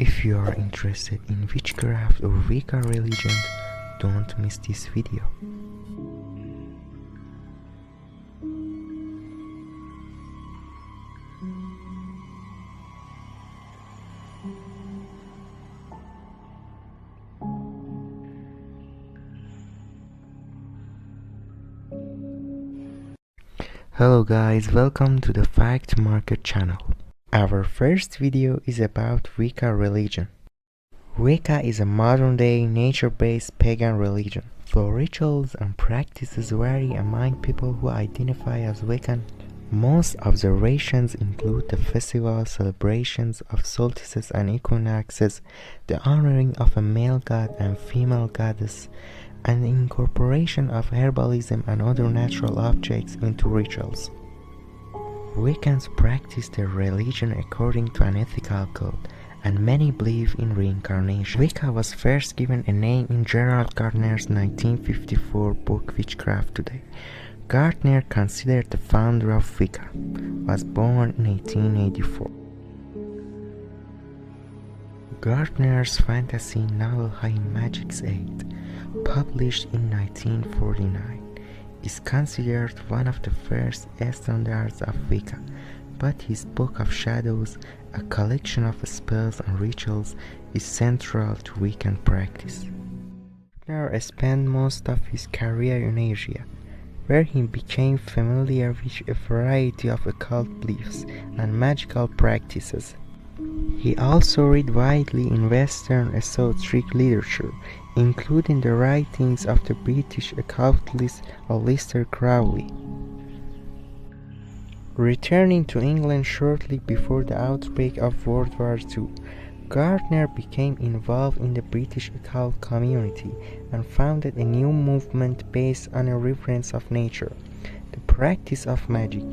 If you are interested in witchcraft or Wicca religion, don't miss this video. Hello guys, welcome to the Fact Market channel. Our first video is about Wicca religion. Wicca is a modern-day nature-based pagan religion. Though rituals and practices vary among people who identify as Wiccan, most observations include the festival celebrations of solstices and equinoxes, the honoring of a male god and female goddess, and the incorporation of herbalism and other natural objects into rituals. Wiccans practice their religion according to an ethical code, and many believe in reincarnation. Wicca was first given a name in Gerald Gardner's 1954 book Witchcraft Today. Gardner, considered the founder of Wicca, was born in 1884. Gardner's fantasy novel High Magic's Aid, published in 1949, is considered one of the first standards of Wicca, but his Book of Shadows, a collection of spells and rituals, is central to Wiccan practice. Gardner spent most of his career in Asia, where he became familiar with a variety of occult beliefs and magical practices. He also read widely in Western esoteric literature, including the writings of the British occultist Aleister Crowley. Returning to England shortly before the outbreak of World War II, Gardner became involved in the British occult community and founded a new movement based on a reverence of nature, the practice of magic,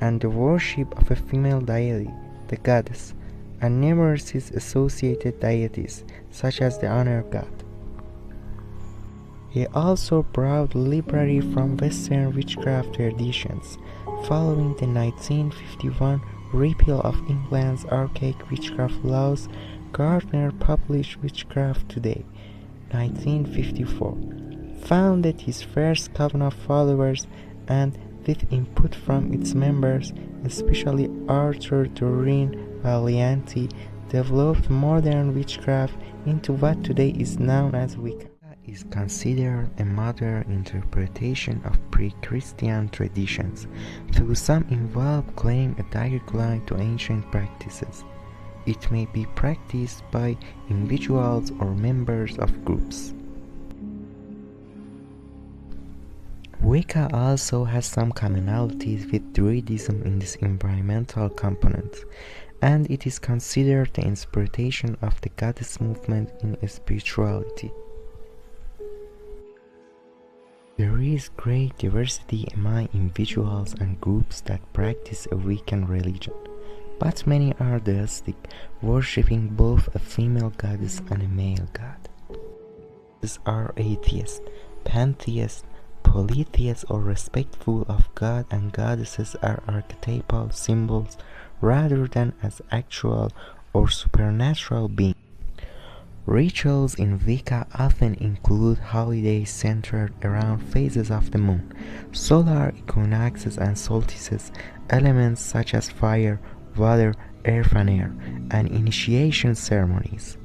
and the worship of a female deity, the goddess, and numerous associated deities, such as the honor god. He also brought liberty from Western witchcraft traditions. Following the 1951 repeal of England's archaic witchcraft laws, Gardner published Witchcraft Today, 1954, founded his first coven of followers, and with input from its members, especially Arthur Doreen Valianti, developed modern witchcraft into what today is known as Wicca. Is considered a modern interpretation of pre-Christian traditions, though some involve claim a direct line to ancient practices. It may be practiced by individuals or members of groups. Wicca also has some commonalities with Druidism in this environmental component, and it is considered the inspiration of the goddess movement in spirituality. There is great diversity among individuals and groups that practice a Wiccan religion, but many are deistic, worshipping both a female goddess and a male god. These are atheists, pantheists, polytheists, or respectful of God and goddesses are archetypal symbols rather than as actual or supernatural beings. Rituals in Wicca often include holidays centered around phases of the moon, solar equinoxes and solstices, elements such as fire, water, earth and air, and initiation ceremonies.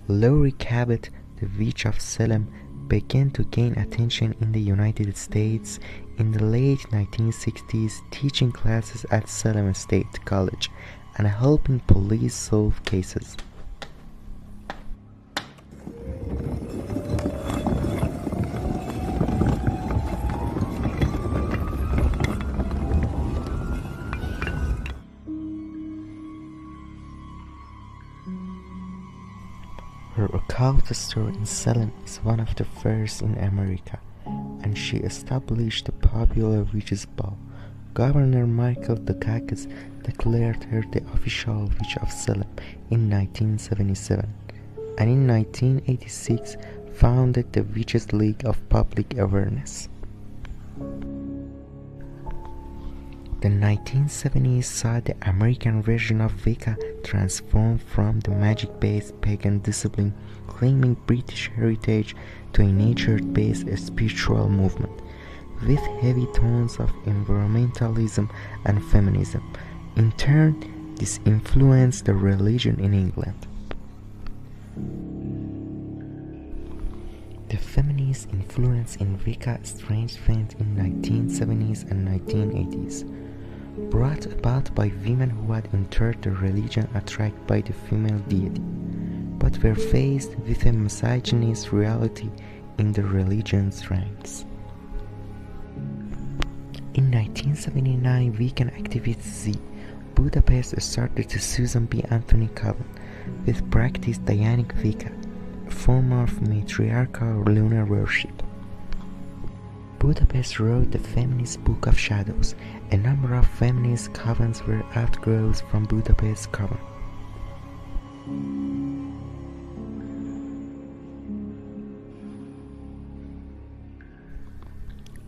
Laurie Cabot, the Witch of Salem, began to gain attention in the United States in the late 1960s, teaching classes at Salem State College and helping police solve cases. Her occult store in Salem is one of the first in America, and she established the popular witches' ball. Governor Michael Dukakis declared her the official witch of Salem in 1977, and in 1986 founded the Witches League of Public Awareness. The 1970s saw the American version of Wicca transform from the magic-based pagan discipline claiming British heritage to a nature-based spiritual movement, with heavy tones of environmentalism and feminism. In turn, this influenced the religion in England. The feminist influence in Wicca strengthened in 1970s and 1980s, brought about by women who had entered the religion attracted by the female deity, but were faced with a misogynist reality in the religion's ranks. In 1979, Wiccan activist Z. Budapest started the Susan B. Anthony Coven, which practiced Dianic Wicca, a form of matriarchal lunar worship. Budapest wrote the feminist Book of Shadows. A number of feminist covens were outgrowths from Budapest Coven.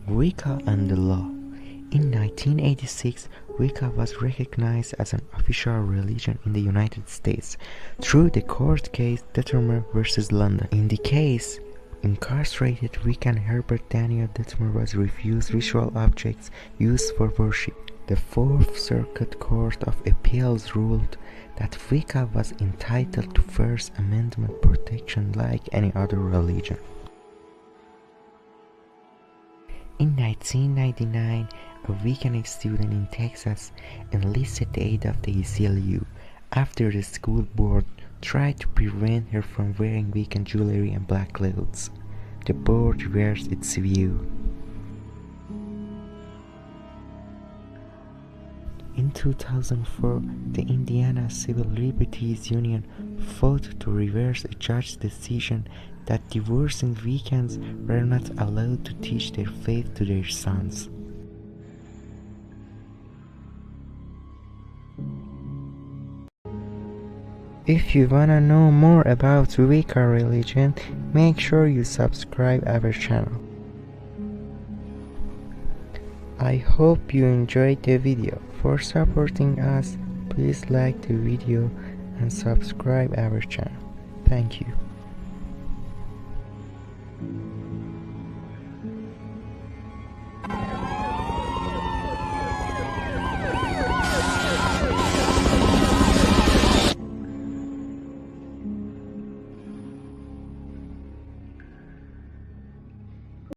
Wicca and the law. In 1986, Wicca was recognized as an official religion in the United States through the court case Detmer v. London. In the case, incarcerated Wiccan Herbert Daniel Detmer was refused ritual objects used for worship. The Fourth Circuit Court of Appeals ruled that Wicca was entitled to First Amendment protection like any other religion. In 1999, a Wiccan student in Texas enlisted the aid of the ACLU after the school board tried to prevent her from wearing Wiccan jewelry and black clothes. The board reversed its view. In 2004, the Indiana Civil Liberties Union fought to reverse a judge's decision that divorcing Wiccans were not allowed to teach their faith to their sons. If you wanna know more about Wicca religion, make sure you subscribe our channel. I hope you enjoyed the video. For supporting us, please like the video and subscribe our channel. Thank you.